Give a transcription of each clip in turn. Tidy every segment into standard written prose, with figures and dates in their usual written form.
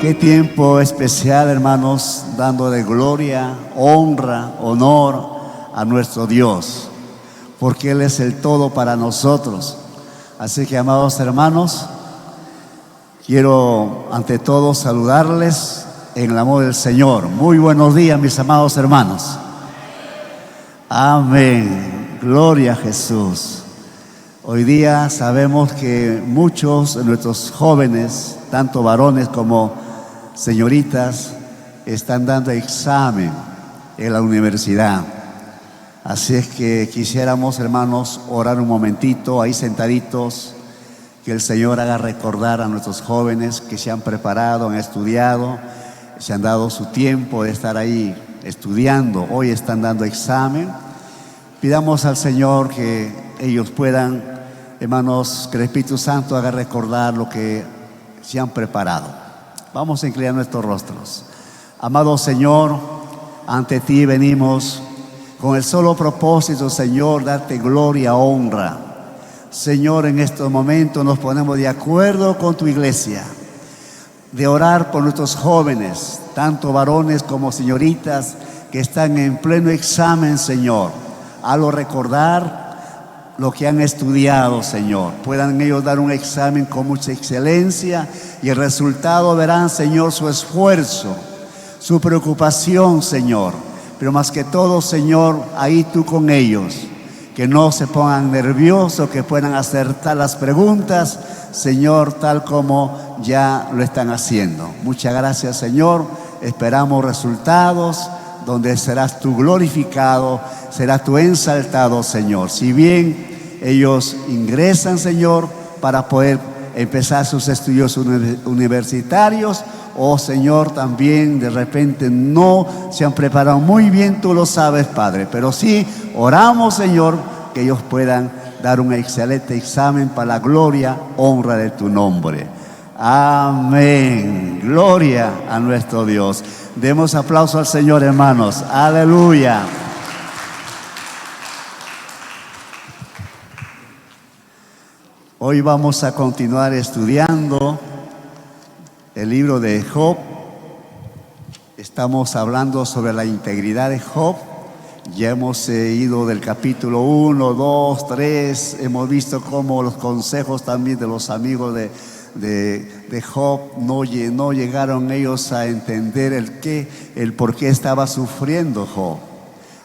Qué tiempo especial, hermanos, dándole gloria, honra, honor a nuestro Dios, porque Él es el todo para nosotros. Así que, amados hermanos, quiero ante todo saludarles en el amor del Señor. Muy buenos días, mis amados hermanos. Amén. Gloria a Jesús. Hoy día sabemos que muchos de nuestros jóvenes, tanto varones como señoritas, están dando examen en la universidad. Así es que quisiéramos, hermanos, orar un momentito ahí sentaditos, que el Señor haga recordar a nuestros jóvenes que se han preparado, han estudiado, se han dado su tiempo de estar ahí estudiando. Hoy están dando examen. Pidamos al Señor que ellos puedan, hermanos, que el Espíritu Santo haga recordar lo que se han preparado. Vamos a inclinar nuestros rostros. Amado Señor, ante ti venimos con el solo propósito, Señor, darte gloria, honra. Señor, en estos momentos nos ponemos de acuerdo con tu iglesia, de orar por nuestros jóvenes, tanto varones como señoritas, que están en pleno examen, Señor. Hazlo recordar lo que han estudiado, Señor. Puedan ellos dar un examen con mucha excelencia y el resultado verán, Señor, su esfuerzo, su preocupación, Señor. Pero más que todo, Señor, ahí tú con ellos, que no se pongan nerviosos, que puedan acertar las preguntas, Señor, tal como ya lo están haciendo. Muchas gracias, Señor. Esperamos resultados donde serás tú glorificado, serás tú exaltado, Señor. Si bien ellos ingresan, Señor, para poder empezar sus estudios universitarios, o Señor, también de repente no se han preparado muy bien, tú lo sabes, Padre, pero sí oramos, Señor, que ellos puedan dar un excelente examen para la gloria, honra de tu nombre. Amén. Gloria a nuestro Dios. Demos aplauso al Señor, hermanos. Aleluya. Hoy vamos a continuar estudiando el libro de Job. Estamos hablando sobre la integridad de Job. Ya hemos ido del capítulo 1, 2, 3. Hemos visto cómo los consejos también de los amigos de Job no llegaron ellos a entender el por qué estaba sufriendo Job.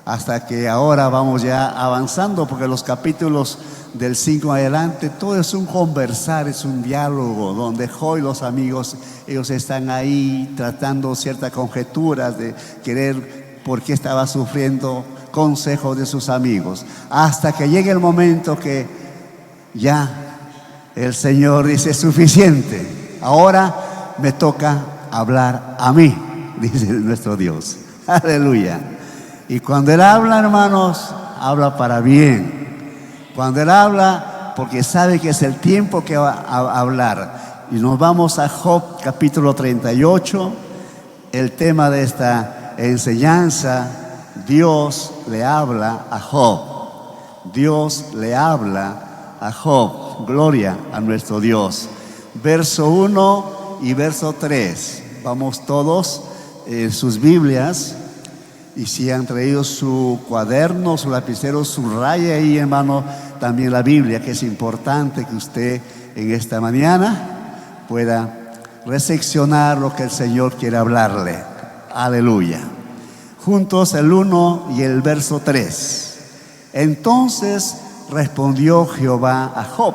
Hasta que ahora vamos ya avanzando, porque los capítulos del 5 en adelante, todo es un conversar, es un diálogo, donde Job y los amigos, ellos están ahí tratando ciertas conjeturas de querer por qué estaba sufriendo, consejos de sus amigos, hasta que llegue el momento que ya el Señor dice: suficiente, ahora me toca hablar a mí, dice nuestro Dios. Aleluya. Y cuando Él habla, hermanos, habla para bien. Cuando Él habla, porque sabe que es el tiempo que va a hablar. Y nos vamos a Job capítulo 38. El tema de esta enseñanza: Dios le habla a Job. Dios le habla a Job. Gloria a nuestro Dios. Verso 1 y verso 3. Vamos todos en sus Biblias. Y si han traído su cuaderno, su lapicero, subraya ahí, hermano, también la Biblia, que es importante que usted en esta mañana pueda recepcionar lo que el Señor quiere hablarle. Aleluya. Juntos el 1 y el verso 3. Entonces respondió Jehová a Job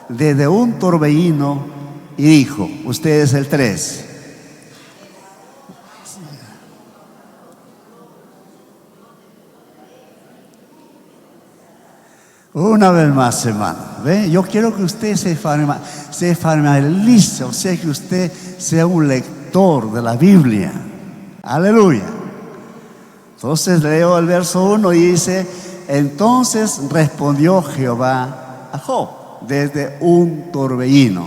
desde un torbellino y dijo, usted es el 3. Una vez más, hermano. ¿Ve? Yo quiero que usted se familiarice, o sea, que usted sea un lector de la Biblia. Aleluya. Entonces leo el verso 1 y dice: entonces respondió Jehová a Job desde un torbellino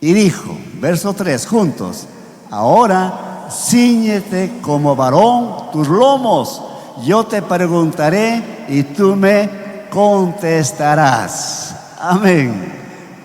y dijo, verso 3, juntos: ahora cíñete como varón tus lomos, yo te preguntaré y tú me contestarás. Amén.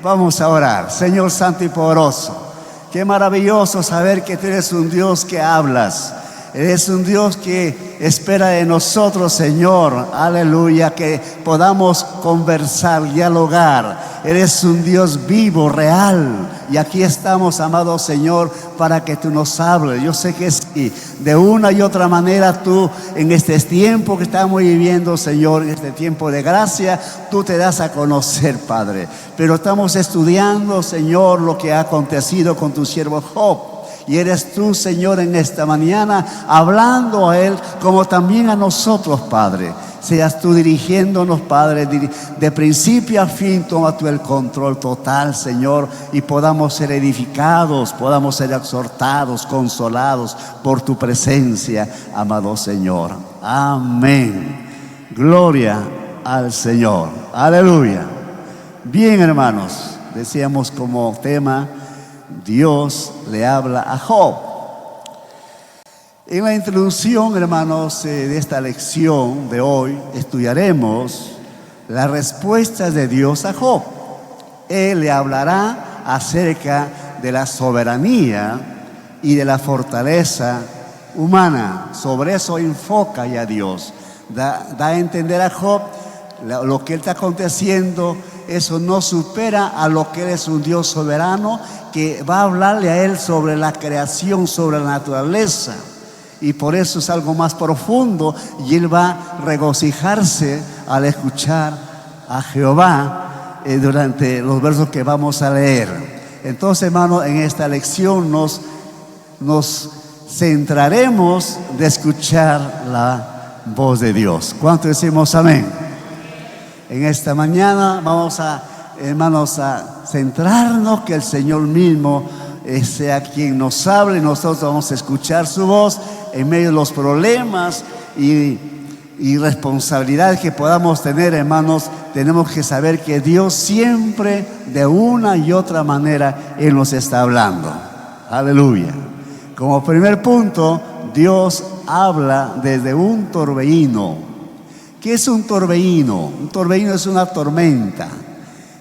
Vamos a orar. Señor santo y poderoso, Qué maravilloso saber que tú eres un Dios que hablas. Eres un Dios que espera de nosotros, Señor, aleluya, que podamos conversar, dialogar. Eres un Dios vivo, real. Y aquí estamos, amado Señor, para que tú nos hables. Yo sé que sí, de una y otra manera tú, en este tiempo que estamos viviendo, Señor, en este tiempo de gracia, tú te das a conocer, Padre. Pero estamos estudiando, Señor, lo que ha acontecido con tu siervo Job. Y eres tú, Señor, en esta mañana hablando a Él como también a nosotros, Padre. Seas tú dirigiéndonos, Padre, de principio a fin. Toma tú el control total, Señor, y podamos ser edificados, podamos ser exhortados, consolados por tu presencia, amado Señor. Amén. Gloria al Señor. Aleluya. Bien, hermanos, decíamos como tema, Dios le habla a Job. En la introducción, hermanos, de esta lección de hoy, estudiaremos las respuestas de Dios a Job. Él le hablará acerca de la soberanía y de la fortaleza humana. Sobre eso enfoca ya Dios. Da a entender a Job lo que él está aconteciendo. Eso no supera a lo que Él es un Dios soberano, que va a hablarle a Él sobre la creación, sobre la naturaleza. Y por eso es algo más profundo, y Él va a regocijarse al escuchar a Jehová durante los versos que vamos a leer. Entonces, hermano, en esta lección nos centraremos de escuchar la voz de Dios. ¿Cuánto decimos amén? En esta mañana vamos hermanos, a centrarnos, que el Señor mismo sea quien nos hable. Nosotros vamos a escuchar su voz en medio de los problemas y responsabilidades que podamos tener, hermanos. Tenemos que saber que Dios siempre, de una y otra manera, Él nos está hablando. Aleluya. Como primer punto, Dios habla desde un torbellino. ¿Qué es un torbellino? Un torbellino es una tormenta,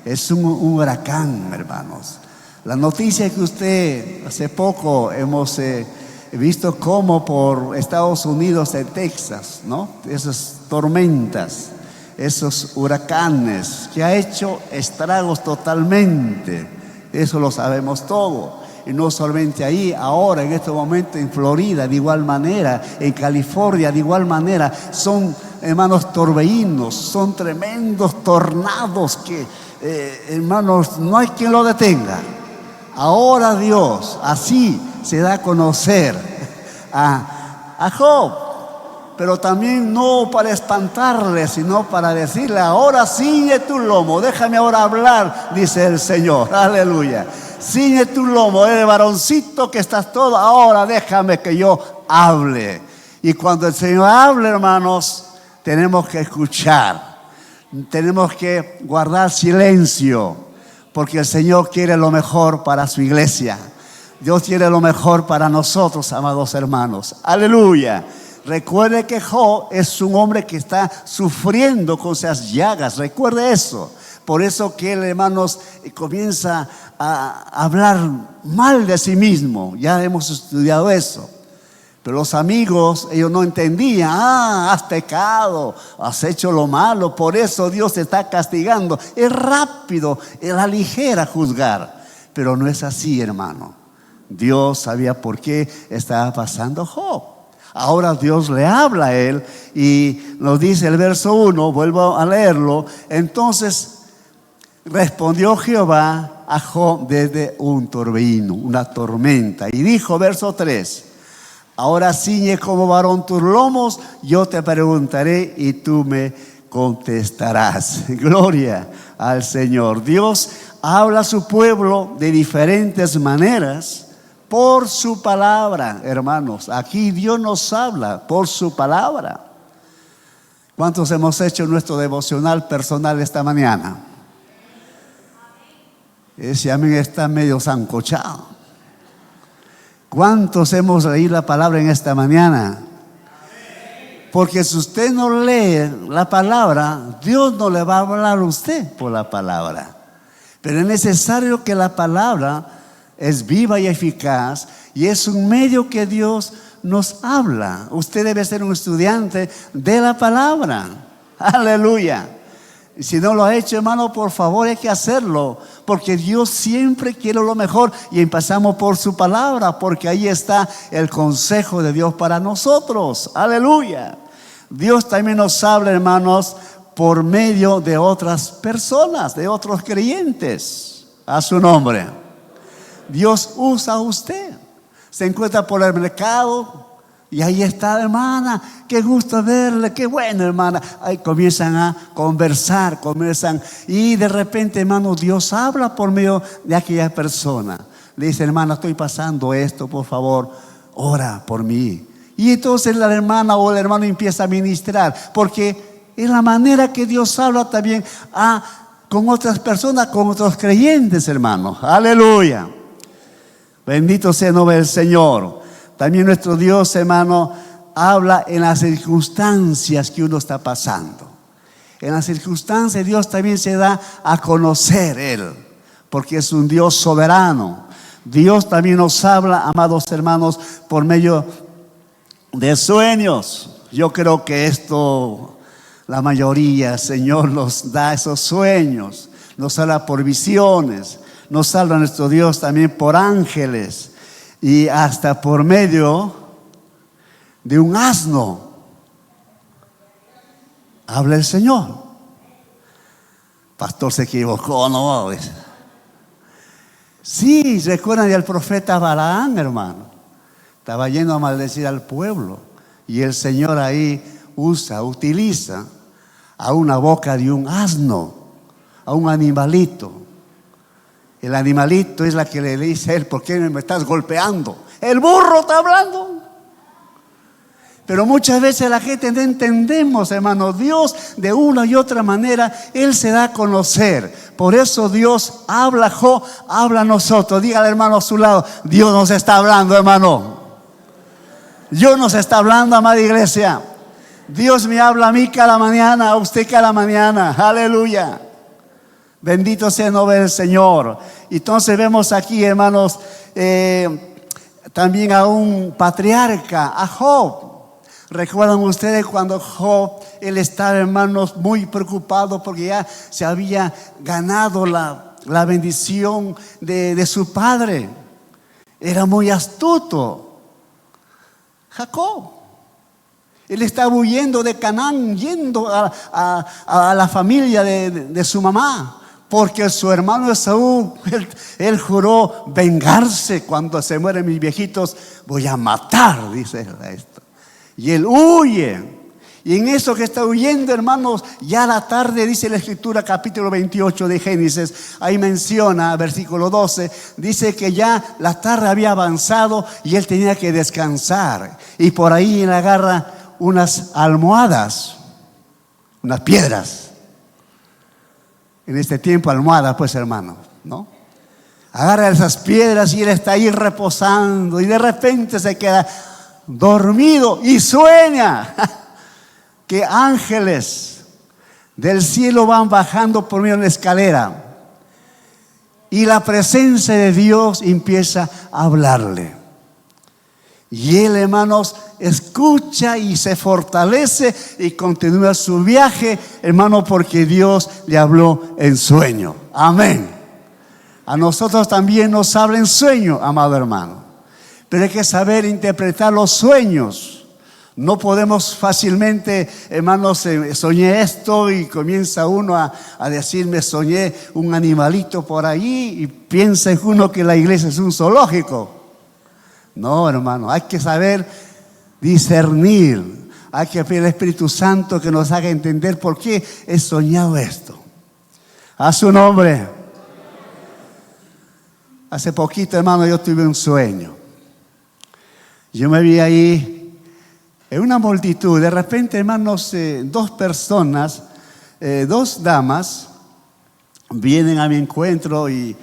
es un huracán, hermanos. La noticia que usted, hace poco hemos visto cómo por Estados Unidos, en Texas, ¿no? Esas tormentas, esos huracanes, que ha hecho estragos totalmente. Eso lo sabemos todo. Y no solamente ahí, ahora en este momento en Florida de igual manera, en California de igual manera, son, hermanos, torbellinos, son tremendos tornados que, hermanos, no hay quien lo detenga. Ahora Dios así se da a conocer a Job, pero también no para espantarle, sino para decirle: ahora ciñe tu lomo, déjame ahora hablar, dice el Señor. Aleluya. Ciñe tu lomo, el varoncito que estás todo, ahora déjame que yo hable. Y cuando el Señor hable, hermanos, tenemos que escuchar, tenemos que guardar silencio, porque el Señor quiere lo mejor para su iglesia. Dios quiere lo mejor para nosotros, amados hermanos. Aleluya. Recuerde que Job es un hombre que está sufriendo con esas llagas. Recuerde eso. Por eso que él, hermanos, comienza a hablar mal de sí mismo. Ya hemos estudiado eso. Pero los amigos, ellos no entendían. Has pecado, has hecho lo malo, por eso Dios te está castigando. Es rápido, es la ligera juzgar. Pero no es así, hermano. Dios sabía por qué estaba pasando Job. Ahora Dios le habla a él y nos dice el verso 1, vuelvo a leerlo. Entonces respondió Jehová a Job desde un torbellino, una tormenta, y dijo, verso 3: ahora ciñe como varón tus lomos, yo te preguntaré y tú me contestarás. Gloria al Señor. Dios habla a su pueblo de diferentes maneras por su palabra, hermanos. Aquí Dios nos habla por su palabra. ¿Cuántos hemos hecho nuestro devocional personal esta mañana? Ese amén está medio sancochado. ¿Cuántos hemos leído la palabra en esta mañana? Porque si usted no lee la palabra, Dios no le va a hablar a usted por la palabra. Pero es necesario que la palabra es viva y eficaz y es un medio que Dios nos habla. Usted debe ser un estudiante de la palabra. Aleluya. Y si no lo ha hecho, hermano, por favor hay que hacerlo, porque Dios siempre quiere lo mejor y empezamos por su palabra, porque ahí está el consejo de Dios para nosotros. Aleluya. Dios también nos habla, hermanos, por medio de otras personas, de otros creyentes. A su nombre. Dios usa a usted. Se encuentra por el mercado y ahí está, hermana, qué gusto verle, qué bueno, hermana. Ahí comienzan a conversar, y de repente, hermano, Dios habla por medio de aquella persona. Le dice, hermana, estoy pasando esto, por favor, ora por mí. Y entonces la hermana o el hermano empieza a ministrar, porque es la manera que Dios habla también con otras personas, con otros creyentes, hermano. Aleluya. Bendito sea el nombre del Señor. También nuestro Dios, hermano, habla en las circunstancias que uno está pasando. En las circunstancias Dios también se da a conocer Él, porque es un Dios soberano. Dios también nos habla, amados hermanos, por medio de sueños. Yo creo que esto, la mayoría, Señor, nos da esos sueños. Nos habla por visiones. Nos habla nuestro Dios también por ángeles. Y hasta por medio de un asno habla el Señor. Pastor se equivocó, ¿no? Sí, recuerdan del profeta Balaam, hermano. Estaba yendo a maldecir al pueblo. Y el Señor ahí utiliza a una boca de un asno, a un animalito. El animalito es la que le dice a él, ¿por qué me estás golpeando? El burro está hablando. Pero muchas veces la gente no entendemos, hermano. Dios de una y otra manera, Él se da a conocer. Por eso Dios habla a nosotros. Dígale, hermano, a su lado, Dios nos está hablando, hermano. Dios nos está hablando, amada iglesia. Dios me habla a mí cada mañana, a usted cada mañana. Aleluya. Bendito sea el nombre del Señor. Entonces vemos aquí, hermanos, también a un patriarca, a Job. ¿Recuerdan ustedes cuando Job, él estaba, hermanos, muy preocupado porque ya se había ganado la bendición de su padre? Era muy astuto Jacob. Él estaba huyendo de Canaán, yendo a la familia de su mamá. Porque su hermano Esaú, él juró vengarse cuando se mueren mis viejitos. Voy a matar, dice esto. Y él huye. Y en eso que está huyendo, hermanos, ya la tarde, dice la Escritura, capítulo 28 de Génesis. Ahí menciona, versículo 12, dice que ya la tarde había avanzado y él tenía que descansar. Y por ahí él agarra unas almohadas, unas piedras. En este tiempo almohada, pues, hermano, ¿no? Agarra esas piedras y él está ahí reposando y de repente se queda dormido y sueña que ángeles del cielo van bajando por medio de una escalera y la presencia de Dios empieza a hablarle. Y él, hermanos, escucha y se fortalece y continúa su viaje, hermano, porque Dios le habló en sueño. Amén. A nosotros también nos habla en sueño, amado hermano. Pero hay que saber interpretar los sueños. No podemos fácilmente, hermanos, soñé esto y comienza uno a decirme, soñé un animalito por ahí y piensa uno que la iglesia es un zoológico. No, hermano, hay que saber discernir. Hay que pedir al Espíritu Santo que nos haga entender por qué he soñado esto. A su nombre. Hace poquito, hermano, yo tuve un sueño. Yo me vi ahí en una multitud. De repente, hermanos, dos personas, dos damas, vienen a mi encuentro y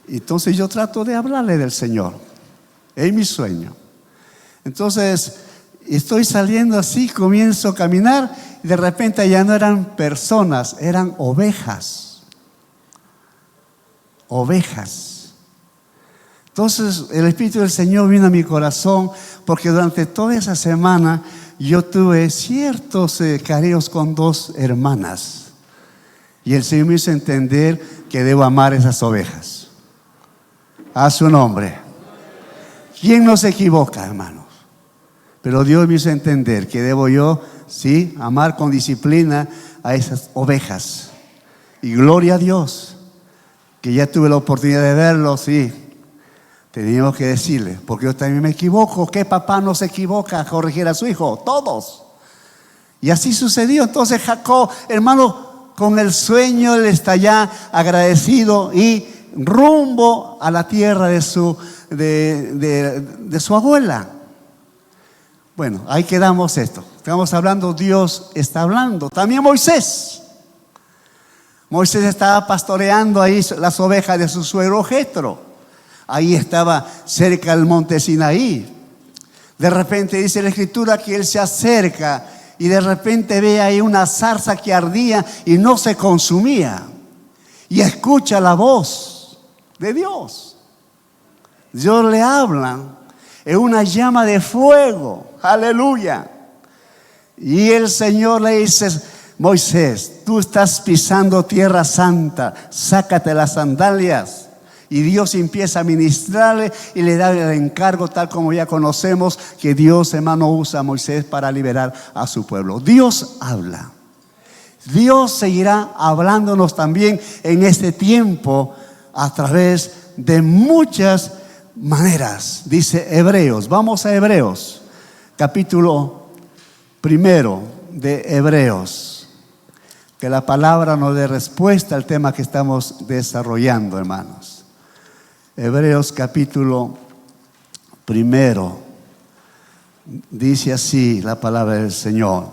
entonces yo trato de hablarle del Señor. En mi sueño. Entonces, estoy saliendo así, comienzo a caminar y de repente ya no eran personas, eran ovejas. Ovejas. Entonces el Espíritu del Señor vino a mi corazón, porque durante toda esa semana yo tuve ciertos careos con dos hermanas. Y el Señor me hizo entender que debo amar esas ovejas. A su nombre. ¿Quién no se equivoca, hermanos? Pero Dios me hizo entender que debo yo, sí, amar con disciplina a esas ovejas. Y gloria a Dios, que ya tuve la oportunidad de verlo, sí. Teníamos que decirle, porque yo también me equivoco. ¿Qué papá no se equivoca a corregir a su hijo? Todos. Y así sucedió. Entonces Jacob, hermano, con el sueño él está ya agradecido y rumbo a la tierra de su abuela. Bueno, ahí quedamos esto. Estamos hablando, Dios está hablando. También Moisés estaba pastoreando ahí las ovejas de su suegro Jetro. Ahí estaba cerca del monte Sinaí. De repente dice la Escritura que él se acerca y de repente ve ahí una zarza que ardía y no se consumía. Y escucha la voz de Dios. Dios le habla en una llama de fuego. Aleluya. Y el Señor le dice: Moisés, tú estás pisando tierra santa, sácate las sandalias. Y Dios empieza a ministrarle y le da el encargo, tal como ya conocemos, que Dios, hermano, usa a Moisés para liberar a su pueblo. Dios habla. Dios seguirá hablándonos también en este tiempo a través de muchas maneras. Dice Hebreos, vamos a Hebreos, capítulo 1 de Hebreos. Que la palabra nos dé respuesta al tema que estamos desarrollando, hermanos. Hebreos capítulo 1, dice así la palabra del Señor.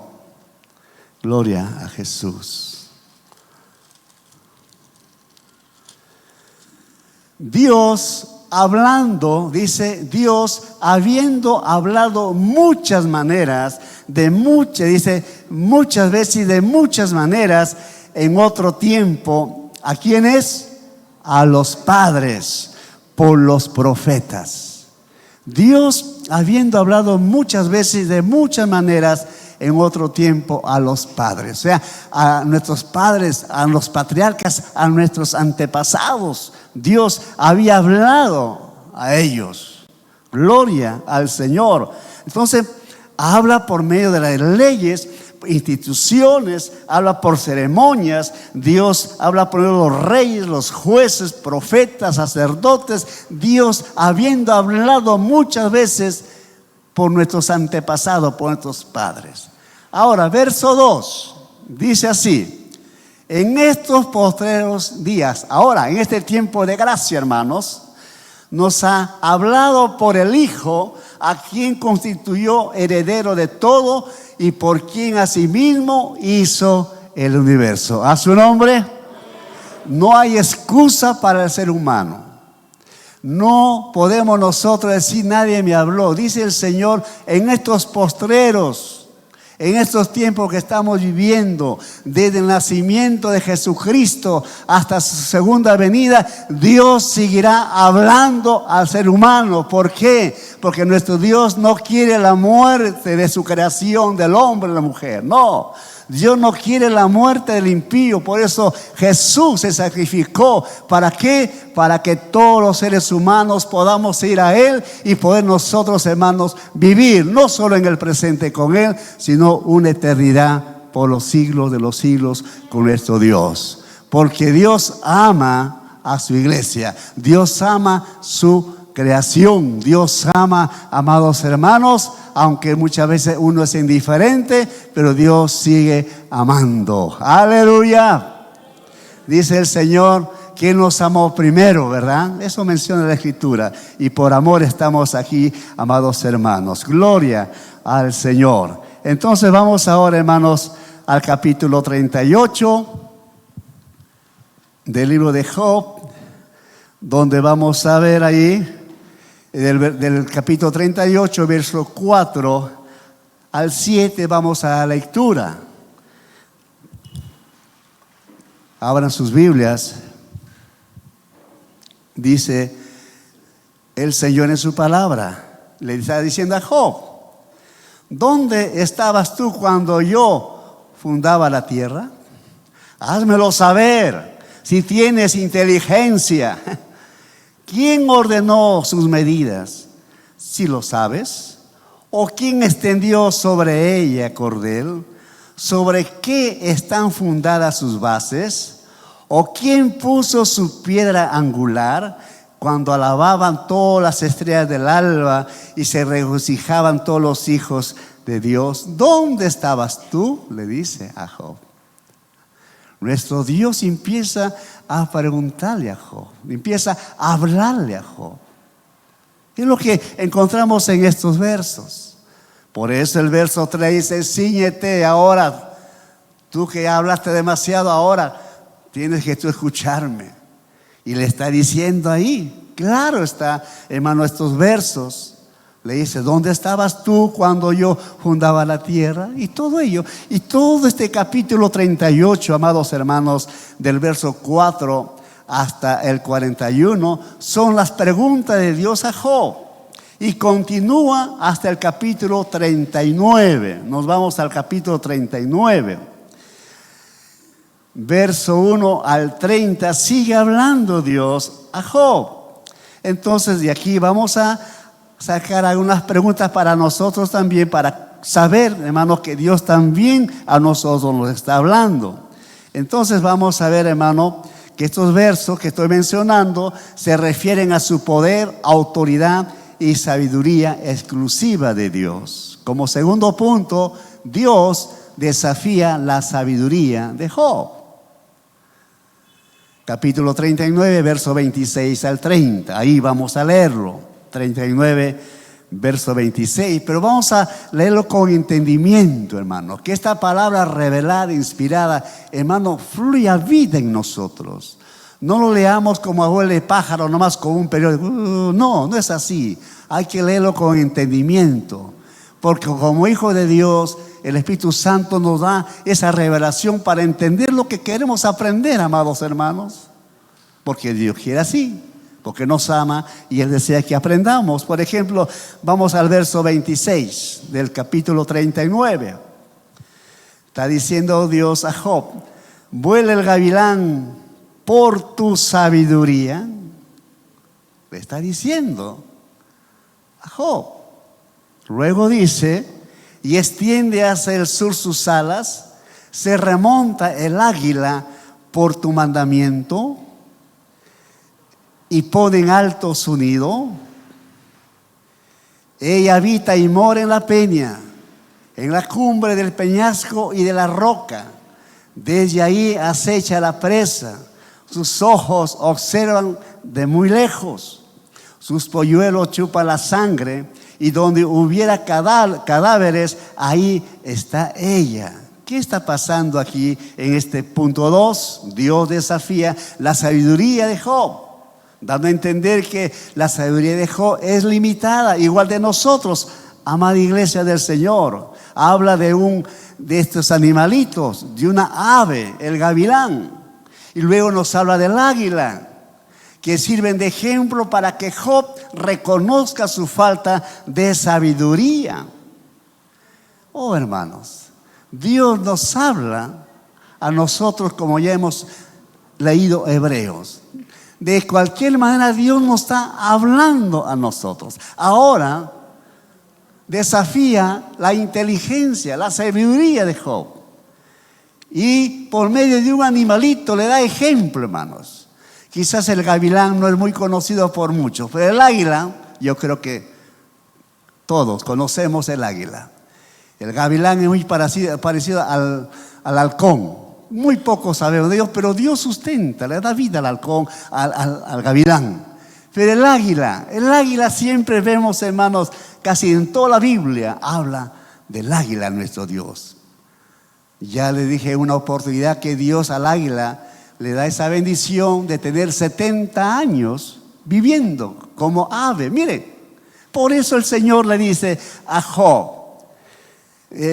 Gloria a Jesús. Dios hablando, dice Dios habiendo hablado muchas maneras, dice muchas veces y de muchas maneras en otro tiempo. ¿A quiénes? A los padres por los profetas. Dios habiendo hablado muchas veces de muchas maneras en otro tiempo a los padres, o sea, a nuestros padres, a los patriarcas, a nuestros antepasados. Dios había hablado a ellos. Gloria al Señor. Entonces habla por medio de las leyes, instituciones, habla por ceremonias. Dios habla por medio de los reyes, los jueces, profetas, sacerdotes. Dios habiendo hablado muchas veces por nuestros antepasados, por nuestros padres. Ahora, verso 2 dice así: en estos postreros días, ahora en este tiempo de gracia, hermanos, nos ha hablado por el Hijo, a quien constituyó heredero de todo y por quien asimismo hizo el universo. A su nombre. No hay excusa para el ser humano. No podemos nosotros decir nadie me habló. Dice el Señor, en estos postreros, en estos tiempos que estamos viviendo, desde el nacimiento de Jesucristo hasta su segunda venida, Dios seguirá hablando al ser humano. ¿Por qué? Porque nuestro Dios no quiere la muerte de su creación, del hombre y la mujer. No, Dios no quiere la muerte del impío. Por eso Jesús se sacrificó. ¿Para qué? Para que todos los seres humanos podamos ir a Él y poder nosotros, hermanos, vivir no solo en el presente con Él, sino una eternidad por los siglos de los siglos con nuestro Dios. Porque Dios ama a su iglesia. Dios ama su creación. Dios ama, amados hermanos, aunque muchas veces uno es indiferente, pero Dios sigue amando. Aleluya. Dice el Señor que nos amó primero, ¿verdad? Eso menciona la Escritura. Y por amor estamos aquí, amados hermanos. Gloria al Señor. Entonces vamos ahora, hermanos, al capítulo 38 del libro de Job, donde vamos a ver ahí del capítulo 38, verso 4 al 7, vamos a la lectura. Abran sus Biblias. Dice el Señor en su palabra le está diciendo a Job: ¿dónde estabas tú cuando yo fundaba la tierra? Házmelo saber, si tienes inteligencia. ¿Quién ordenó sus medidas? Si lo sabes. ¿O quién extendió sobre ella cordel? ¿Sobre qué están fundadas sus bases? ¿O quién puso su piedra angular? Cuando alababan todas las estrellas del alba y se regocijaban todos los hijos de Dios. ¿Dónde estabas tú?, le dice a Job. Nuestro Dios empieza a preguntarle a Job, empieza a hablarle a Job. Es lo que encontramos en estos versos. Por eso el verso 3 dice: cíñete ahora, tú que hablaste demasiado, ahora tienes que tú escucharme. Y le está diciendo ahí, claro está, hermano, estos versos. Le dice: ¿dónde estabas tú cuando yo fundaba la tierra? Y todo ello, y todo este capítulo 38, amados hermanos, del verso 4 hasta el 41, son las preguntas de Dios a Job. Y continúa hasta el capítulo 39. Nos vamos al capítulo 39. Verso 1 al 30, sigue hablando Dios a Job. Entonces de aquí vamos a sacar algunas preguntas para nosotros también, para saber, hermano, que Dios también a nosotros nos está hablando. Entonces vamos a ver, hermano, que estos versos que estoy mencionando se refieren a su poder, autoridad y sabiduría exclusiva de Dios. Como segundo punto, Dios desafía la sabiduría de Job. Capítulo 39, verso 26 al 30. Ahí vamos a leerlo. 39, verso 26. Pero vamos a leerlo con entendimiento, hermano. Que esta palabra revelada, inspirada, hermano, fluya vida en nosotros. No lo leamos como abuelo de pájaro, nomás con un periódico. No, no es así. Hay que leerlo con entendimiento. Porque como hijo de Dios, el Espíritu Santo nos da esa revelación para entender lo que queremos aprender, amados hermanos. Porque Dios quiere así, porque nos ama y Él desea que aprendamos. Por ejemplo, vamos al verso 26 del capítulo 39. Está diciendo Dios a Job: vuela el gavilán por tu sabiduría. Le está diciendo a Job. Luego dice: y extiende hacia el sur sus alas, se remonta el águila por tu mandamiento, y pone en alto su nido. Ella habita y mora en la peña, en la cumbre del peñasco y de la roca. Desde ahí acecha la presa, sus ojos observan de muy lejos, sus polluelos chupan la sangre, y donde hubiera cadáveres, ahí está ella. ¿Qué está pasando aquí en este punto 2? Dios desafía la sabiduría de Job, dando a entender que la sabiduría de Job es limitada, igual de nosotros, amada iglesia del Señor. Habla de estos animalitos, de una ave, el gavilán, y luego nos habla del águila, que sirven de ejemplo para que Job reconozca su falta de sabiduría. Oh, hermanos, Dios nos habla a nosotros, como ya hemos leído Hebreos. De cualquier manera Dios nos está hablando a nosotros. Ahora desafía la inteligencia, la sabiduría de Job, y por medio de un animalito le da ejemplo, hermanos. Quizás el gavilán no es muy conocido por muchos, pero el águila, yo creo que todos conocemos el águila. El gavilán es muy parecido al halcón. Muy poco sabemos de Dios, pero Dios sustenta, le da vida al halcón, al gavilán. Pero el águila siempre vemos, hermanos, casi en toda la Biblia habla del águila, nuestro Dios. Ya le dije en una oportunidad que Dios al águila le da esa bendición de tener 70 años viviendo como ave. Mire, por eso el Señor le dice a Job: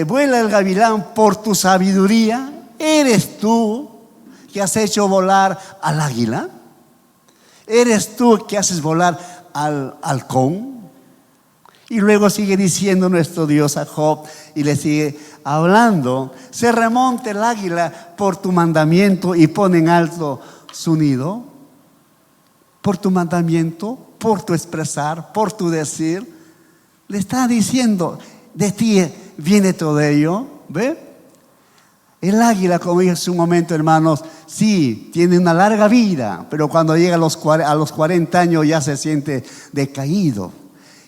vuela el gavilán por tu sabiduría. ¿Eres tú que has hecho volar al águila? ¿Eres tú que haces volar al halcón. Y luego sigue diciendo nuestro Dios a Job y le sigue hablando. Se remonta el águila por tu mandamiento y pone en alto su nido. Por tu mandamiento, por tu expresar, por tu decir. Le está diciendo, de ti viene todo ello. ¿Ve? El águila, como dije hace un momento, hermanos, sí, tiene una larga vida, pero cuando llega a los 40 años ya se siente decaído.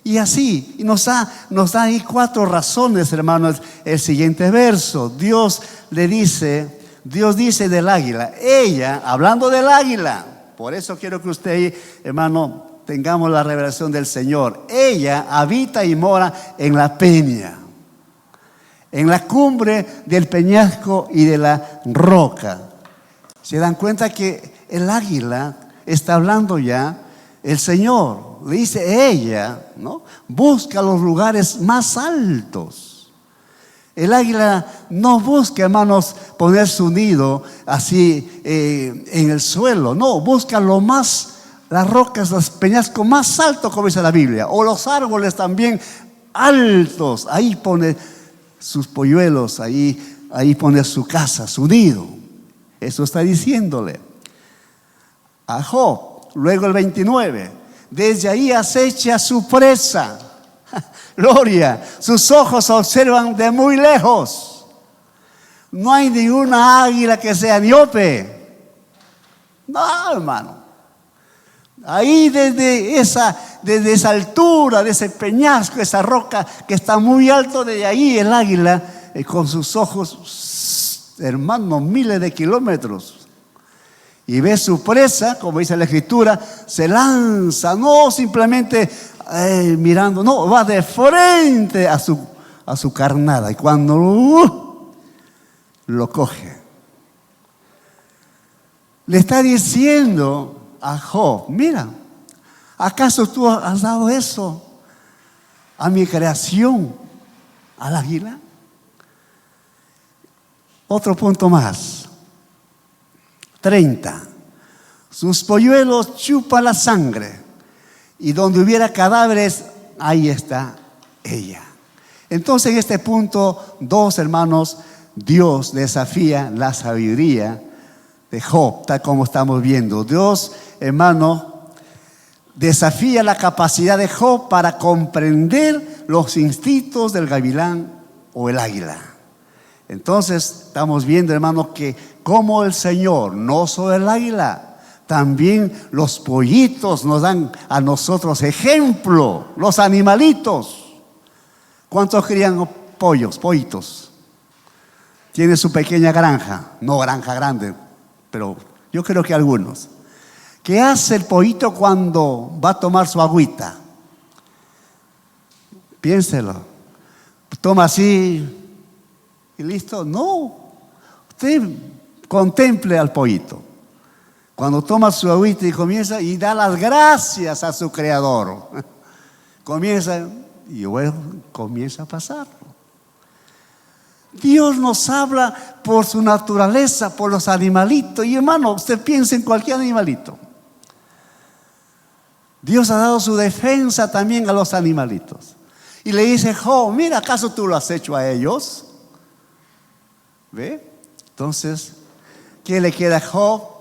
Y así, nos da ahí 4 razones, hermanos. El siguiente verso, Dios dice del águila, ella, hablando del águila, por eso quiero que usted, hermano, tengamos la revelación del Señor. Ella habita y mora en la peña, en la cumbre del peñasco y de la roca. Se dan cuenta que el águila está hablando ya, el Señor le dice ella, ¿no? Busca los lugares más altos. El águila no busca, hermanos, poner su nido así en el suelo. No, busca las rocas, los peñascos más altos, como dice la Biblia. O los árboles también altos. Ahí pone sus polluelos, ahí pone su casa, su nido. Eso está diciéndole a Job. Luego el 29, desde ahí acecha su presa. Gloria, sus ojos observan de muy lejos. No hay ninguna águila que sea miope. No, hermano. Ahí desde esa altura, de ese peñasco, esa roca que está muy alto, de ahí el águila con sus ojos, hermano, miles de kilómetros. Y ve su presa, como dice la Escritura, se lanza, no simplemente mirando, no, va de frente a su carnada. Y cuando lo coge, le está diciendo a Job, mira, ¿acaso tú has dado eso a mi creación, al águila? Otro punto más. 30. Sus polluelos chupan la sangre, y donde hubiera cadáveres, ahí está ella. Entonces, en este punto 2, hermanos, Dios desafía la sabiduría de Job, tal como estamos viendo. Dios, hermano, desafía la capacidad de Job para comprender los instintos del gavilán o el águila. Entonces, estamos viendo, hermano, que como el Señor, no solo el águila, también los pollitos nos dan a nosotros ejemplo, los animalitos. ¿Cuántos crían pollitos? Tiene su pequeña granja, no granja grande, pero yo creo que algunos. ¿Qué hace el pollito cuando va a tomar su agüita? Piénselo. Toma así y listo. No, usted contemple al pollito. Cuando toma su agüita y comienza y da las gracias a su creador. Comienza y bueno, comienza a pasar. Dios nos habla por su naturaleza, por los animalitos. Y hermano, usted piensa en cualquier animalito. Dios ha dado su defensa también a los animalitos. Y le dice, Job, mira, ¿acaso tú lo has hecho a ellos? ¿Ve? Entonces, ¿qué le queda a Job?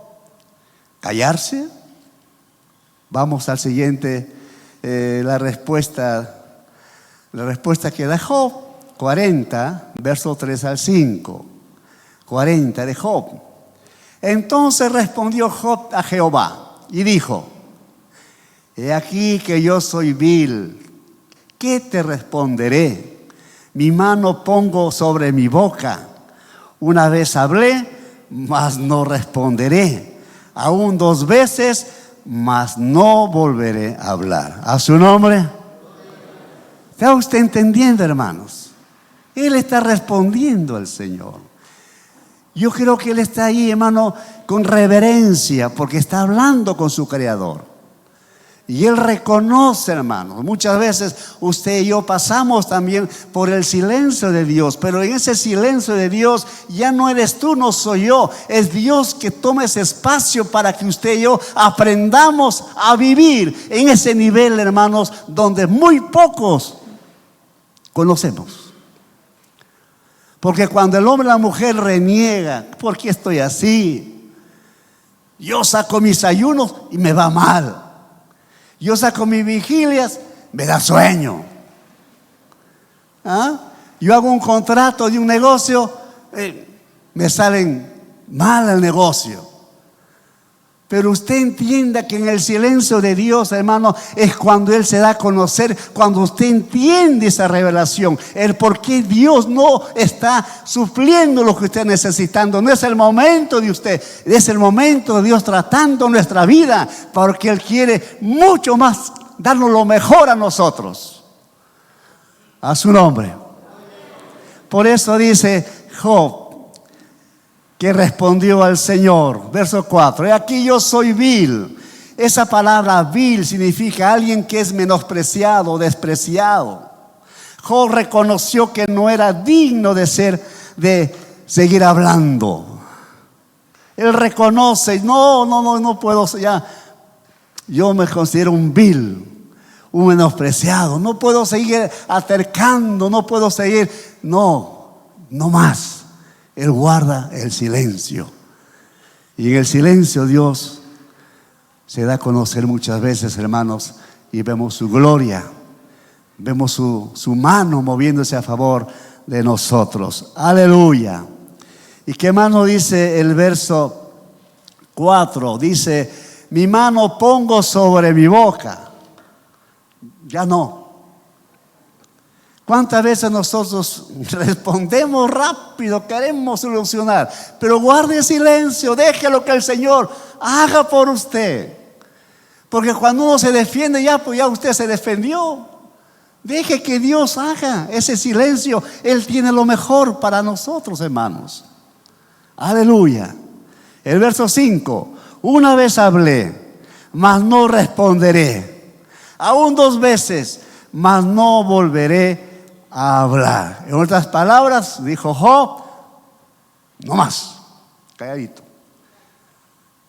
¿Callarse? Vamos al siguiente, la respuesta que da Job, 40, verso 3 al 5. 40 de Job. Entonces respondió Job a Jehová y dijo, he aquí que yo soy vil, ¿qué te responderé? Mi mano pongo sobre mi boca. Una vez hablé, mas no responderé. Aún 2 veces, mas no volveré a hablar. ¿A su nombre? ¿Está usted entendiendo, hermanos? Él está respondiendo al Señor. Yo creo que Él está ahí, hermano, con reverencia, porque está hablando con su Creador. Y Él reconoce, hermanos. Muchas veces usted y yo pasamos también por el silencio de Dios, pero en ese silencio de Dios ya no eres tú, no soy yo. Es Dios que toma ese espacio para que usted y yo aprendamos a vivir en ese nivel, hermanos, donde muy pocos conocemos. Porque cuando el hombre y la mujer reniega, ¿por qué estoy así? Yo saco mis ayunos y me va mal. Yo saco mis vigilias, me da sueño. ¿Ah? Yo hago un contrato de un negocio, me salen mal el negocio. Pero usted entienda que en el silencio de Dios, hermano, es cuando Él se da a conocer, cuando usted entiende esa revelación, el por qué Dios no está supliendo lo que usted está necesitando. No es el momento de usted, es el momento de Dios tratando nuestra vida, porque Él quiere mucho más, darnos lo mejor a nosotros. A su nombre. Por eso dice Job, que respondió al Señor, verso 4, he aquí yo soy vil. Esa palabra vil significa alguien que es menospreciado, despreciado. Job reconoció que no era digno de seguir hablando. Él reconoce, no puedo, ya, yo me considero un vil, un menospreciado, no puedo seguir altercando, no puedo seguir, no más. Él guarda el silencio. Y en el silencio Dios se da a conocer muchas veces, hermanos, y vemos su gloria, vemos su mano moviéndose a favor de nosotros. Aleluya. ¿Y qué más nos dice el verso 4? Dice, mi mano pongo sobre mi boca. Ya no. ¿Cuántas veces nosotros respondemos rápido, queremos solucionar? Pero guarde silencio, deje lo que el Señor haga por usted. Porque cuando uno se defiende, pues ya usted se defendió. Deje que Dios haga ese silencio. Él tiene lo mejor para nosotros, hermanos. Aleluya. El verso 5. Una vez hablé, mas no responderé. Aún 2 veces, mas no volveré a hablar. En otras palabras, dijo Job, no más, calladito.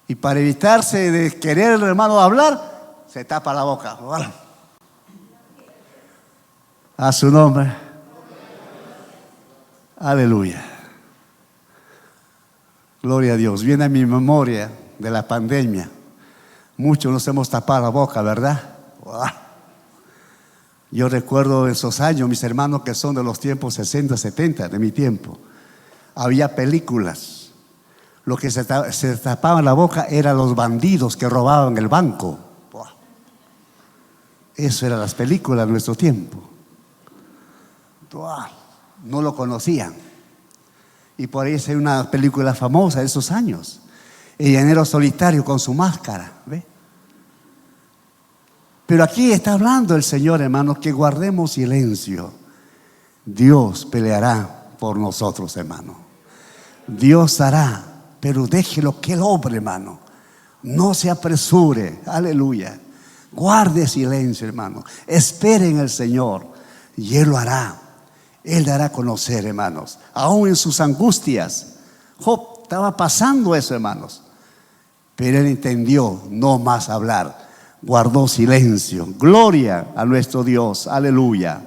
Y para evitarse de querer, hermano, hablar, se tapa la boca. A su nombre. Aleluya. Gloria a Dios. Viene a mi memoria de la pandemia. Muchos nos hemos tapado la boca, ¿verdad? Yo recuerdo esos años, mis hermanos que son de los tiempos 60, 70, de mi tiempo. Había películas. Lo que se tapaban la boca eran los bandidos que robaban el banco. Eso eran las películas de nuestro tiempo. No lo conocían. Y por ahí hay una película famosa de esos años. El llanero solitario con su máscara. ¿Ve? Pero aquí está hablando el Señor, hermanos, que guardemos silencio. Dios peleará por nosotros, hermano. Dios hará, pero déjelo que el hombre, hermano, no se apresure. Aleluya. Guarde silencio, hermano. Espere en el Señor y Él lo hará. Él dará a conocer, hermanos, aún en sus angustias. Job estaba pasando eso, hermanos, pero él entendió no más hablar. Guardó silencio. Gloria a nuestro Dios. Aleluya.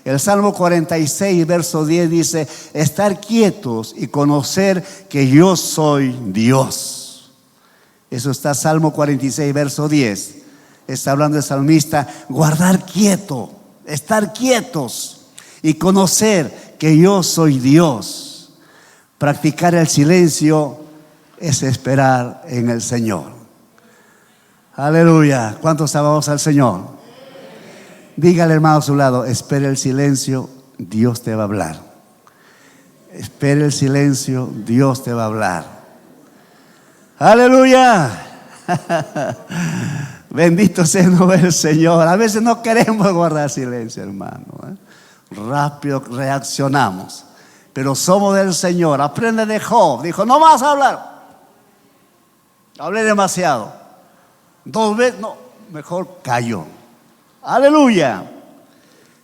El Salmo 46, verso 10 dice, estar quietos y conocer que yo soy Dios. Eso está Salmo 46, verso 10. Está hablando el salmista, guardar quieto, estar quietos y conocer que yo soy Dios. Practicar el silencio es esperar en el Señor. Aleluya. ¿Cuántos amamos al Señor? Dígale, hermano, a su lado, espere el silencio, Dios te va a hablar. Espere el silencio, Dios te va a hablar. Aleluya. Bendito sea el nombre del Señor. A veces no queremos guardar silencio, hermano. Rápido reaccionamos. Pero somos del Señor. Aprende de Job. Dijo, no vas a hablar. Hablé demasiado. 2 veces, mejor cayó. Aleluya.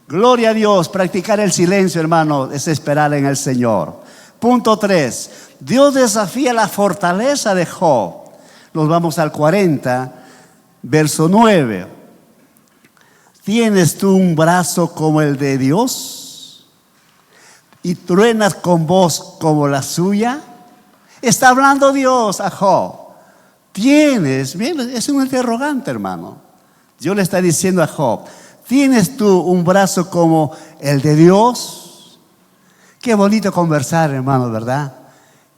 Gloria a Dios. Practicar el silencio, hermano, es esperar en el Señor. Punto 3. Dios desafía la fortaleza de Job. Nos vamos al 40, verso 9. ¿Tienes tú un brazo como el de Dios? ¿Y truenas con voz como la suya? Está hablando Dios a Job. ¿Tienes? Bien, es un interrogante, hermano. Dios le está diciendo a Job, ¿tienes tú un brazo como el de Dios? Qué bonito conversar, hermano, ¿verdad?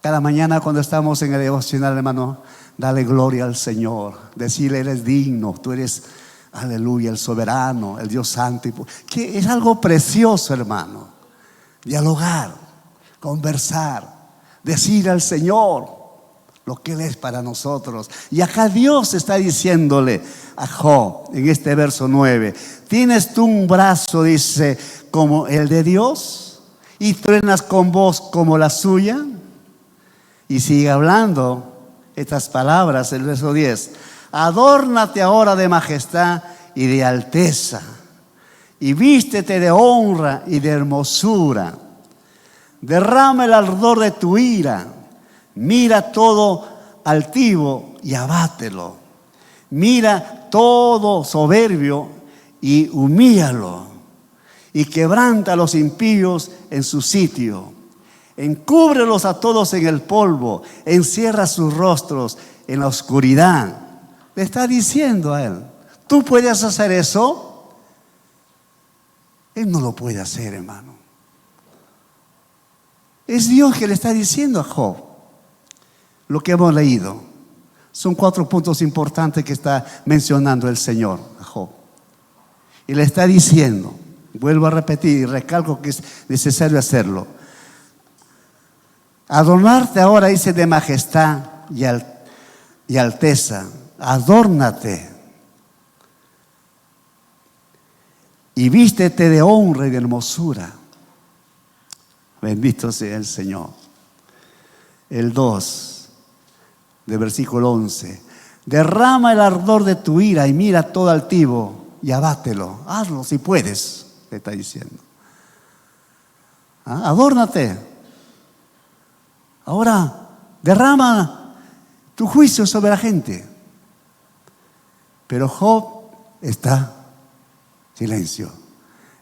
Cada mañana cuando estamos en el devocional, hermano, dale gloria al Señor. Decirle, eres digno, tú eres, aleluya, el soberano, el Dios santo. Que es algo precioso, hermano. Dialogar, conversar, decir al Señor lo que Él es para nosotros. Y acá Dios está diciéndole a Job en este verso 9, ¿tienes tú un brazo, dice, como el de Dios? ¿Y truenas con voz como la suya? Y sigue hablando estas palabras, el verso 10. Adórnate ahora de majestad y de alteza, y vístete de honra y de hermosura. Derrama el ardor de tu ira. Mira todo altivo y abátelo. Mira todo soberbio y humíllalo. Y quebranta a los impíos en su sitio. Encúbrelos a todos en el polvo. Encierra sus rostros en la oscuridad. Le está diciendo a él, ¿tú puedes hacer eso? Él no lo puede hacer, hermano. Es Dios que le está diciendo a Job lo que hemos leído. Son 4 puntos importantes que está mencionando el Señor a Job. Y le está diciendo, vuelvo a repetir y recalco que es necesario hacerlo. Adornarte ahora, dice, de majestad y alteza. Adórnate. Y vístete de honra y de hermosura. Bendito sea el Señor. El 2 de versículo 11. Derrama el ardor de tu ira y mira todo altivo y abátelo. Hazlo si puedes, le está diciendo. Adórnate. Ahora derrama tu juicio sobre la gente. Pero Job está silencio,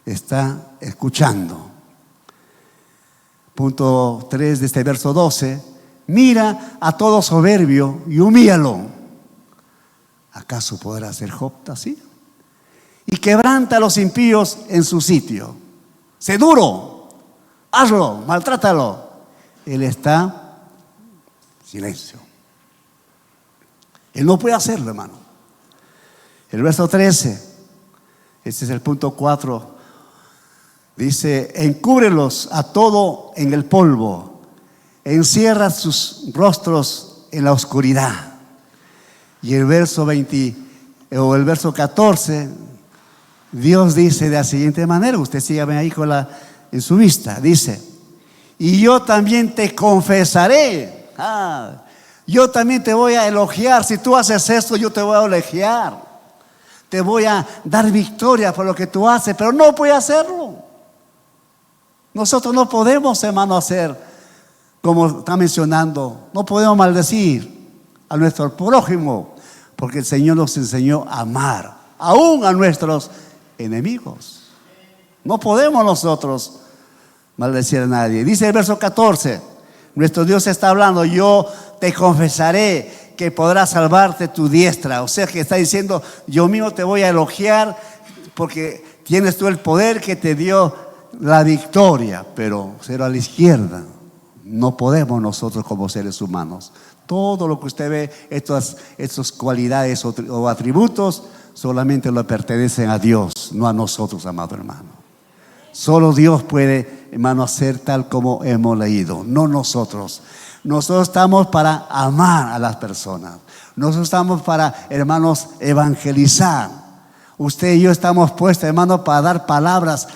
está escuchando. Punto 3 de este verso 12. Mira a todo soberbio y humíllalo. ¿Acaso podrá ser Job así? Y quebranta a los impíos en su sitio. Sé duro, hazlo, maltrátalo. Él está silencio. Él no puede hacerlo, hermano. El verso 13, este es el punto 4. Dice, encúbrelos a todo en el polvo, encierra sus rostros en la oscuridad. Y el verso 14, Dios dice de la siguiente manera, usted sígame ahí en su vista, dice, y yo también te confesaré. Yo también te voy a elogiar. Si tú haces esto, yo te voy a elogiar. Te voy a dar victoria por lo que tú haces, pero no puedes hacerlo. Nosotros no podemos, hermano, hacer como está mencionando. No podemos maldecir a nuestro prójimo, porque el Señor nos enseñó a amar, aún a nuestros enemigos. No podemos nosotros maldecir a nadie. Dice el verso 14, nuestro Dios está hablando, yo te confesaré que podrás salvarte tu diestra. O sea que está diciendo, yo mismo te voy a elogiar porque tienes tú el poder que te dio la victoria, pero ser a la izquierda. No podemos nosotros como seres humanos. Todo lo que usted ve, estas cualidades o atributos, solamente lo pertenecen a Dios, no a nosotros, amado hermano. Solo Dios puede, hermano, hacer tal como hemos leído, no nosotros. Nosotros estamos para amar a las personas. Nosotros estamos para, hermanos, evangelizar. Usted y yo estamos puestos, hermanos, para dar palabras,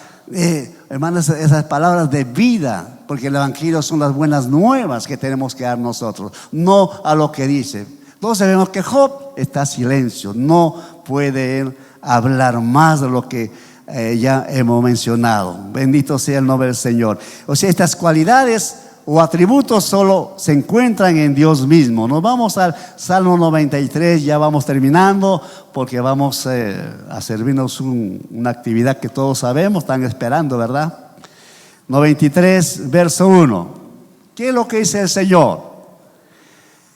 hermanos, esas palabras de vida, porque el evangelio son las buenas nuevas que tenemos que dar nosotros, no a lo que dice. Entonces vemos que Job está en silencio, no puede Él hablar más de lo que ya hemos mencionado. Bendito sea el nombre del Señor. O sea, estas cualidades o atributos solo se encuentran en Dios mismo. Nos vamos al Salmo 93, ya vamos terminando, porque vamos a servirnos una actividad que todos sabemos, están esperando, ¿verdad? 93, verso 1. ¿Qué es lo que dice el Señor?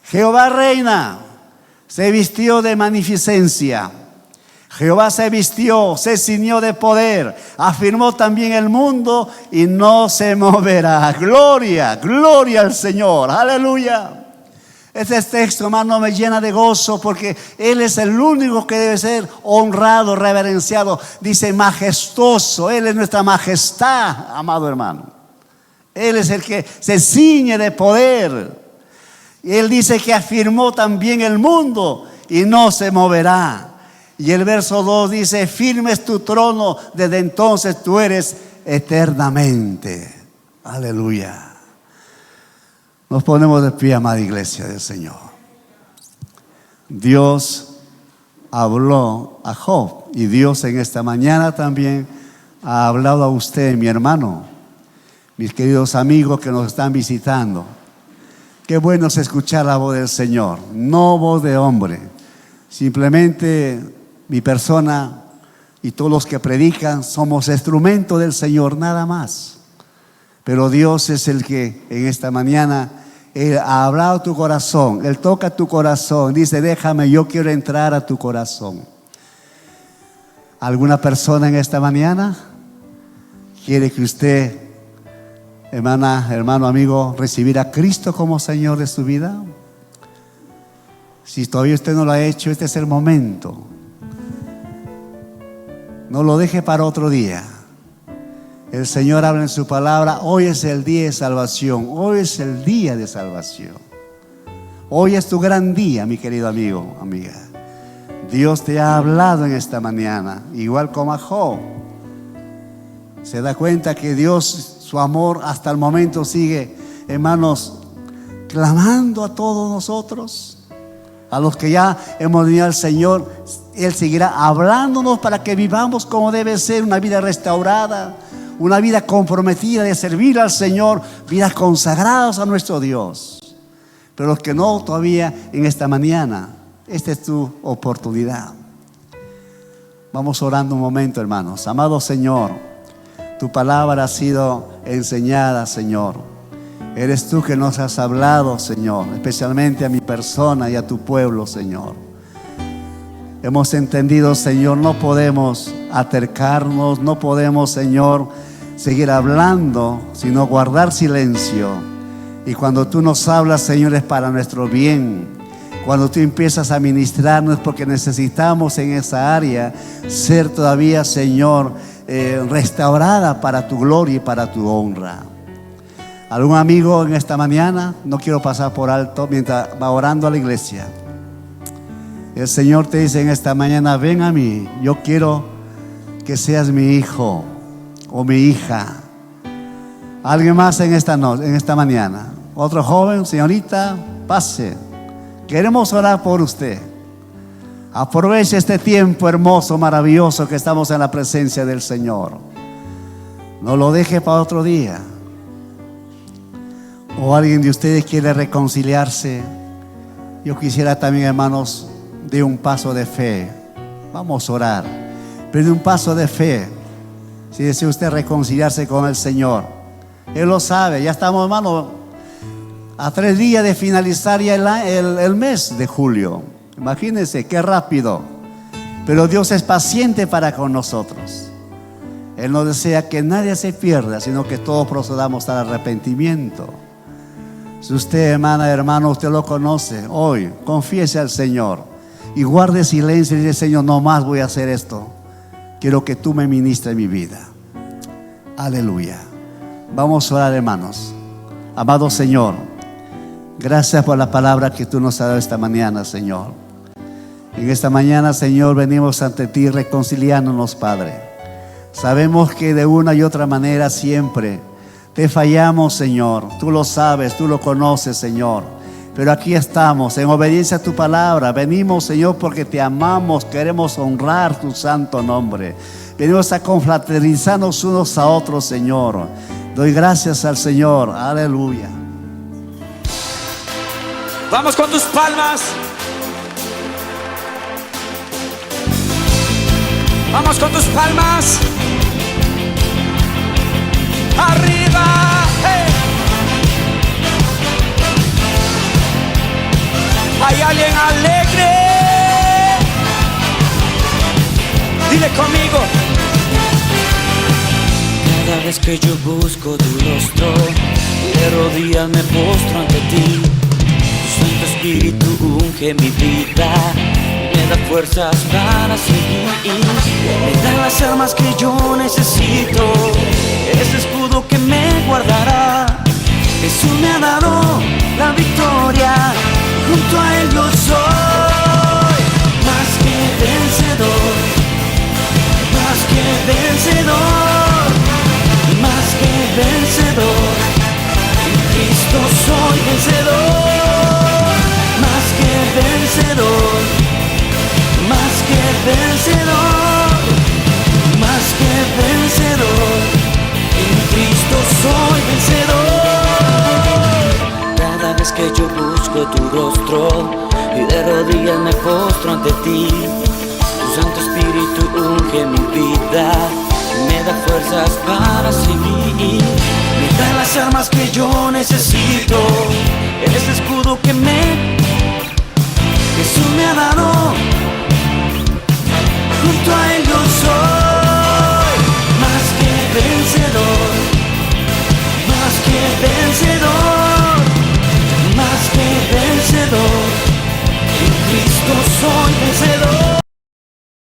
Jehová reina, se vistió de magnificencia. Jehová se vistió, se ciñó de poder, afirmó también el mundo y no se moverá. Gloria, gloria al Señor, aleluya. Este texto, hermano, me llena de gozo porque Él es el único que debe ser honrado, reverenciado. Dice majestuoso, Él es nuestra majestad, amado hermano. Él es el que se ciñe de poder. Y Él dice que afirmó también el mundo y no se moverá. Y el verso 2 dice, firme es tu trono, desde entonces tú eres eternamente. Aleluya. Nos ponemos de pie, amada iglesia del Señor. Dios habló a Job y Dios en esta mañana también ha hablado a usted, mi hermano, mis queridos amigos que nos están visitando. Qué bueno es escuchar la voz del Señor, no voz de hombre. Simplemente mi persona y todos los que predican somos instrumento del Señor, nada más. Pero Dios es el que en esta mañana Él ha hablado a tu corazón. Él toca tu corazón, dice, déjame, yo quiero entrar a tu corazón. ¿Alguna persona en esta mañana quiere que usted, hermana, hermano, amigo, recibir a Cristo como Señor de su vida? Si todavía usted no lo ha hecho, este es el momento. No lo deje para otro día. El Señor habla en su palabra, hoy es el día de salvación, hoy es el día de salvación. Hoy es tu gran día, mi querido amigo, amiga. Dios te ha hablado en esta mañana, igual como a Job. Se da cuenta que Dios, su amor hasta el momento sigue, hermanos, clamando a todos nosotros. A los que ya hemos venido al Señor, Él seguirá hablándonos para que vivamos como debe ser, una vida restaurada, una vida comprometida de servir al Señor, vidas consagradas a nuestro Dios. Pero los que no todavía en esta mañana, esta es tu oportunidad. Vamos orando un momento, hermanos. Amado Señor, tu palabra ha sido enseñada, Señor. Eres tú que nos has hablado, Señor, especialmente a mi persona y a tu pueblo, Señor. Hemos entendido, Señor, no podemos acercarnos, no podemos, Señor, seguir hablando, sino guardar silencio. Y cuando tú nos hablas, Señor, es para nuestro bien. Cuando tú empiezas a ministrarnos, porque necesitamos en esa área ser todavía, Señor, restaurada para tu gloria y para tu honra. ¿Algún amigo en esta mañana? No quiero pasar por alto mientras va orando a la iglesia. El Señor te dice en esta mañana, ven a mí, yo quiero que seas mi hijo o mi hija. ¿Alguien más en esta mañana? ¿Otro joven, señorita? Pase. Queremos orar por usted. Aproveche este tiempo hermoso, maravilloso que estamos en la presencia del Señor. No lo deje para otro día. O alguien de ustedes quiere reconciliarse. Yo quisiera también, hermanos, de un paso de fe. Vamos a orar, pero de un paso de fe. Si desea usted reconciliarse con el Señor, Él lo sabe. Ya estamos, hermano, a 3 días de finalizar ya el mes de julio. Imagínense qué rápido. Pero Dios es paciente para con nosotros. Él no desea que nadie se pierda, sino que todos procedamos al arrepentimiento. Si usted, hermana, hermano, usted lo conoce, hoy confiese al Señor y guarde silencio y dice, Señor, no más voy a hacer esto. Quiero que tú me ministres mi vida. Aleluya. Vamos a orar, hermanos. Amado Señor, gracias por la palabra que tú nos has dado esta mañana, Señor. En esta mañana, Señor, venimos ante ti reconciliándonos, Padre. Sabemos que de una y otra manera siempre te fallamos, Señor. Tú lo sabes, tú lo conoces, Señor. Pero aquí estamos, en obediencia a tu palabra. Venimos, Señor, porque te amamos, queremos honrar tu santo nombre. Venimos a confraternizarnos unos a otros, Señor. Doy gracias al Señor, aleluya. Vamos con tus palmas. Vamos con tus palmas. Arriba. Hey. Hay alguien alegre. Dile conmigo. Cada vez que yo busco tu rostro, de rodillas me postro ante ti. Tu Santo Espíritu unge mi vida, me da fuerzas para seguir. Me da las armas que yo necesito, ese escudo que me guardará. Jesús me ha dado la victoria, junto a Él yo soy más que vencedor, más que vencedor, más que vencedor. En Cristo soy vencedor, más que vencedor, más que vencedor, más que vencedor. En Cristo soy vencedor. Cada vez que yo busco tu rostro y de rodillas me postro ante ti, tu Santo Espíritu unge mi vida, me da fuerzas para seguir. Me da las armas que yo necesito, ese escudo que Jesús me ha dado, junto a Él yo